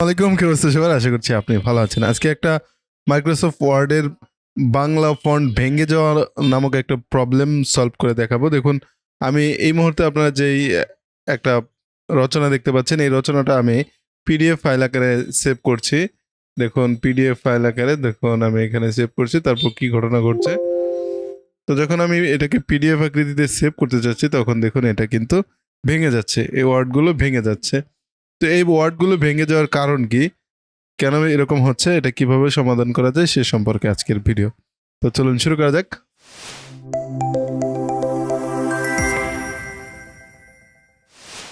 ওয়ালাইকুম, কি অবস্থা সবার? আশা করছি আপনি ভালো আছেন। আজকে একটা মাইক্রোসফট ওয়ার্ডের বাংলা ফন্ট ভেঙে যাওয়া নামক একটা প্রবলেম সলভ করে দেখাবো। দেখুন, আমি এই মুহূর্তে আপনারা যেই একটা রচনা দেখতে পাচ্ছেন, এই রচনাটা আমি পিডিএফ ফাইল আকারে সেভ করছি। দেখুন, পিডিএফ ফাইল আকারে দেখুন আমি এখানে সেভ করছি। তারপর কি ঘটনা ঘটছে, তো যখন আমি এটাকে পিডিএফ আকৃতিতে সেভ করতে চাচ্ছি তখন দেখুন এটা কিন্তু ভেঙে যাচ্ছে, এই ওয়ার্ডগুলো ভেঙে যাচ্ছে। তো এই ওয়ার্ডগুলো ভেঙে যাওয়ার কারণ কি, কেন এরকম হচ্ছে, এটা কিভাবে সমাধান করা যায় সে সম্পর্কে আজকের ভিডিও। তো চলুন শুরু করা যাক।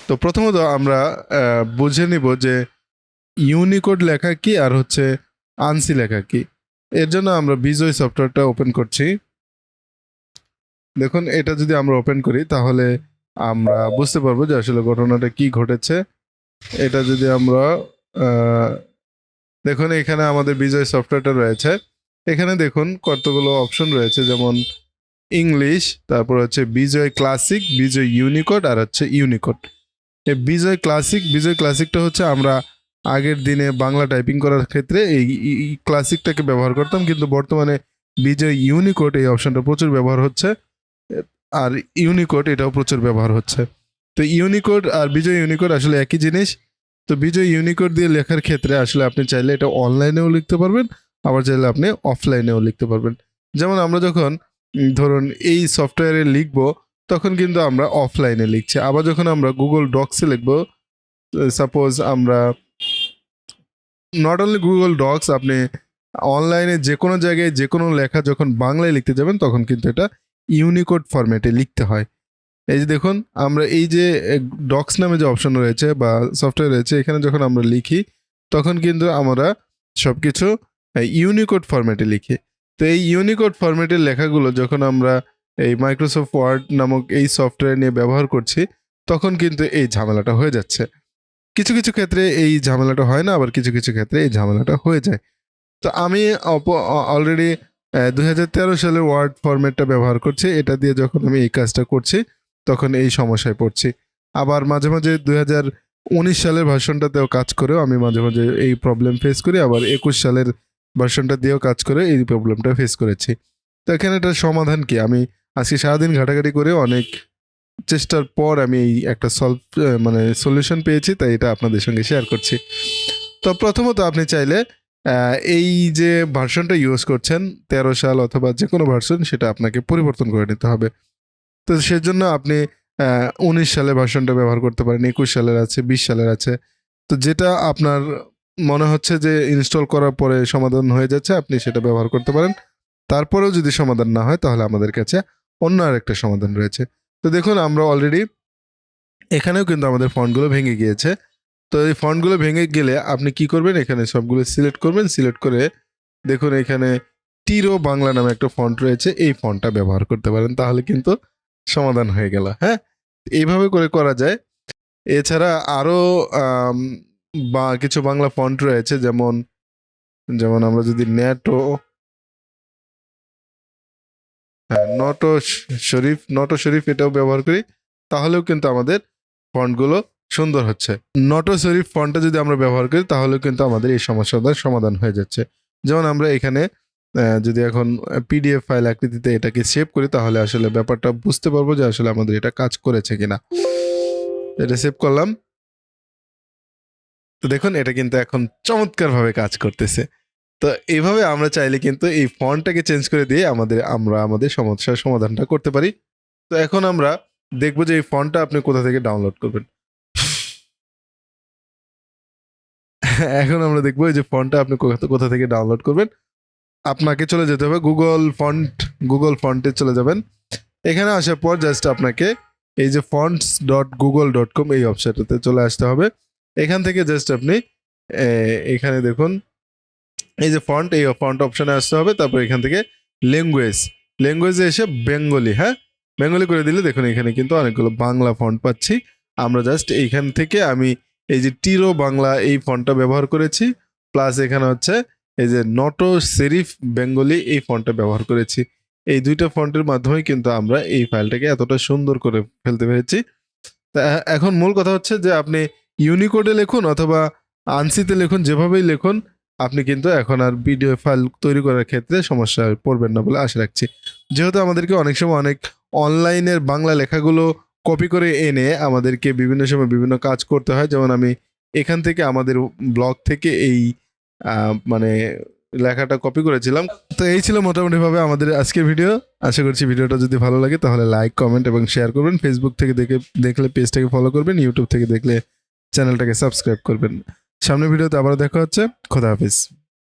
তো প্রথমত আমরা বুঝে নিব যে ইউনিকোড লেখা কি আর হচ্ছে আনসি লেখা কি। এর জন্য আমরা বিজয় সফটওয়্যারটা ওপেন করছি। দেখুন, এটা যদি আমরা ওপেন করি তাহলে আমরা বুঝতে পারবো যে আসলে ঘটনাটা কি ঘটেছে। এটা যদি আমরা দেখুন, এখানে আমাদের বিজয় সফটওয়্যারটা রয়েছে। এখানে দেখুন কতগুলো অপশন রয়েছে, যেমন ইংলিশ, তারপর হচ্ছে বিজয় ক্লাসিক, বিজয় ইউনিকোড আর হচ্ছে ইউনিকোড। এই বিজয় ক্লাসিকটা হচ্ছে আমরা আগের দিনে বাংলা টাইপিং করার ক্ষেত্রে এই ক্লাসিকটাকে ব্যবহার করতাম, কিন্তু বর্তমানে বিজয় ইউনিকোড এই অপশনটা প্রচুর ব্যবহার হচ্ছে, আর ইউনিকোড এটাও প্রচুর ব্যবহার হচ্ছে। তো ইউনিকোড আর বিজয় ইউনিকোড আসলে একই জিনিস। তো বিজয় ইউনিকোড দিয়ে লেখার ক্ষেত্রে আসলে আপনি চাইলে এটা অনলাইনেও লিখতে পারবেন, আবার চাইলে আপনি অফলাইনেও লিখতে পারবেন। যেমন আমরা যখন ধরুন এই সফটওয়্যারে লিখবো তখন কিন্তু আমরা অফলাইনে লিখছি, আবার যখন আমরা গুগল ডক্সে লিখবো, সাপোজ আমরা নট অনলি গুগল ডক্স, আপনি অনলাইনে যে কোনো জায়গায় যে কোনো লেখা যখন বাংলায় লিখতে যাবেন তখন কিন্তু এটা ইউনিকোড ফরম্যাটে লিখতে হয়। এই যে দেখুন, আমরা এই যে ডক্স নামে যে অপশন রয়েছে বা সফটওয়্যার রয়েছে, এখানে যখন আমরা লিখি তখন কিন্তু আমরা সব কিছু ইউনিকোড ফরম্যাটে লিখি। তো এই ইউনিকোড ফরম্যাটের লেখাগুলো যখন আমরা এই মাইক্রোসফট ওয়ার্ড নামক এই সফটওয়্যার নিয়ে ব্যবহার করছি তখন কিন্তু এই ঝামেলাটা হয়ে যাচ্ছে। কিছু কিছু ক্ষেত্রে এই ঝামেলাটা হয় না, আবার কিছু কিছু ক্ষেত্রে এই ঝামেলাটা হয়ে যায়। তো আমি অলরেডি 2013 সালের ওয়ার্ড ফরম্যাটটা ব্যবহার করছি। এটা দিয়ে যখন আমি এই কাজটা করছি তখন এই সমস্যায় পড়ছি। আবার মাঝে মাঝে 2019 সালের ভার্সনটাতেও কাজ করেও আমি মাঝে মাঝে এই প্রবলেম ফেস করি, আবার 21 সালের ভার্সনটা দিয়েও কাজ করে এই প্রবলেমটা ফেস করেছি। তো এখানে এটার সমাধান কি, আমি আজকে সারাদিন ঘাটাঘাটি করে অনেক চেষ্টার পর আমি এই একটা সলিউশন পেয়েছি, তাই এটা আপনাদের সঙ্গে শেয়ার করছি। তো প্রথমত আপনি চাইলে এই যে ভার্সনটা ইউজ করছেন 13 সাল অথবা যে কোনো ভার্সন, সেটা আপনাকে পরিবর্তন করে নিতে হবে। তো সেজন্য আপনি 19 সালের ভার্সনটা ব্যবহার করতে পারেন, 21 সালের আছে, 20 সালের আছে। তো যেটা আপনার মনে হচ্ছে যে ইনস্টল করার পরে সমাধান হয়ে যাচ্ছে, আপনি সেটা ব্যবহার করতে পারেন। তারপরেও যদি সমাধান না হয় তাহলে আমাদের কাছে অন্য আরেকটা সমাধান রয়েছে। তো দেখুন, আমরা অলরেডি এখানেও কিন্তু আমাদের ফন্টগুলো ভেঙে গিয়েছে। তো এই ফন্টগুলো ভেঙে গেলে আপনি কি করবেন, এখানে সবগুলো সিলেক্ট করবেন। সিলেক্ট করে দেখুন এখানে টিরো বাংলা নামে একটা ফন্ট রয়েছে, এই ফন্টটা ব্যবহার করতে পারেন, তাহলে কিন্তু সমাধান হয়ে গেল। হ্যাঁ, এইভাবে করে করা যায়। এছাড়া আরও বা কিছু বাংলা ফন্ট রয়েছে, যেমন যেমন আমরা যদি নটো শরীফ এটাও ব্যবহার করি, তাহলেও কিন্তু আমাদের ফন্টগুলো সুন্দর হচ্ছে। নটো শরীফ ফন্টটা যদি আমরা ব্যবহার করি তাহলেও কিন্তু আমাদের এই সমস্যাটার সমাধান হয়ে যাচ্ছে। যেমন আমরা এখানে যদি এখন পিডিএফ ফাইল আকৃতিতে এটাকে সেভ করি তাহলে আসলে ব্যাপারটা বুঝতে পারবো যে আসলে আমাদের এটা কাজ করেছে কিনা। এটা সেভ করলাম। তো দেখুন, এটা কিন্তু এখন চমৎকারভাবে কাজ করতেছে। তো এইভাবে আমরা চাইলে কিন্তু এই ফন্টটাকে চেঞ্জ করে দিয়ে আমরা আমাদের সমস্যার সমাধানটা করতে পারি। তো এখন আমরা দেখবো যে এই ফন্টটা আপনি কোথা থেকে ডাউনলোড করবেন। এখন আমরা দেখবো এই যে ফন্টটা আপনি কোথা থেকে ডাউনলোড করবেন। আপনাকে চলে যেতে হবে গুগল ফন্টে চলে যাবেন। এখানে আসার পর জাস্ট আপনাকে এই যে fonts.google.com এই ওয়েবসাইটটাতে চলে আসতে হবে। এখান থেকে জাস্ট আপনি এখানে দেখুন এই যে এই ফন্ট অপশনে আসতে হবে। তারপর এখান থেকে ল্যাঙ্গুয়েজে এসে বেঙ্গলি, হ্যাঁ বেঙ্গলি করে দিলে দেখুন এখানে কিন্তু অনেকগুলো বাংলা ফন্ট পাচ্ছি। আমরা জাস্ট এইখান থেকে আমি এই যে টিরো বাংলা এই ফন্টটা ব্যবহার করেছি, প্লাস এখানে হচ্ছে এই যে নটো সেরিফ বেঙ্গলি এই ফন্টটা ব্যবহার করেছি। এই দুইটা ফন্টের মাধ্যমে কিন্তু আমরা এই ফাইলটাকে এতটা সুন্দর করে ফেলতে পেরেছি। তা এখন মূল কথা হচ্ছে যে আপনি ইউনিকোডে লিখুন অথবা আনসিতে লিখুন, যেভাবেই লিখুন, আপনি কিন্তু এখন আর পিডিএফ ফাইল তৈরি করার ক্ষেত্রে সমস্যায় পড়বেন না বলে আশা রাখছি। যেহেতু আমাদেরকে অনেক সময় অনেক অনলাইনের বাংলা লেখাগুলো কপি করে এনে আমাদেরকে বিভিন্ন সময় বিভিন্ন কাজ করতে হয়, যেমন আমি এখান থেকে আমাদের ব্লগ থেকে এই মানে লেখাটা কপি করেছিলাম। তো এই ছিল মোটামুটিভাবে আমাদের আজকের ভিডিও। আশা করছি ভিডিওটা যদি ভালো লাগে তাহলে লাইক, কমেন্ট এবং শেয়ার করবেন। ফেসবুক থেকে দেখলে পেজটাকে ফলো করবেন, ইউটিউব থেকে দেখলে চ্যানেলটাকে সাবস্ক্রাইব করবেন। সামনের ভিডিওতে আবারও দেখা হচ্ছে। খোদা হাফিজ।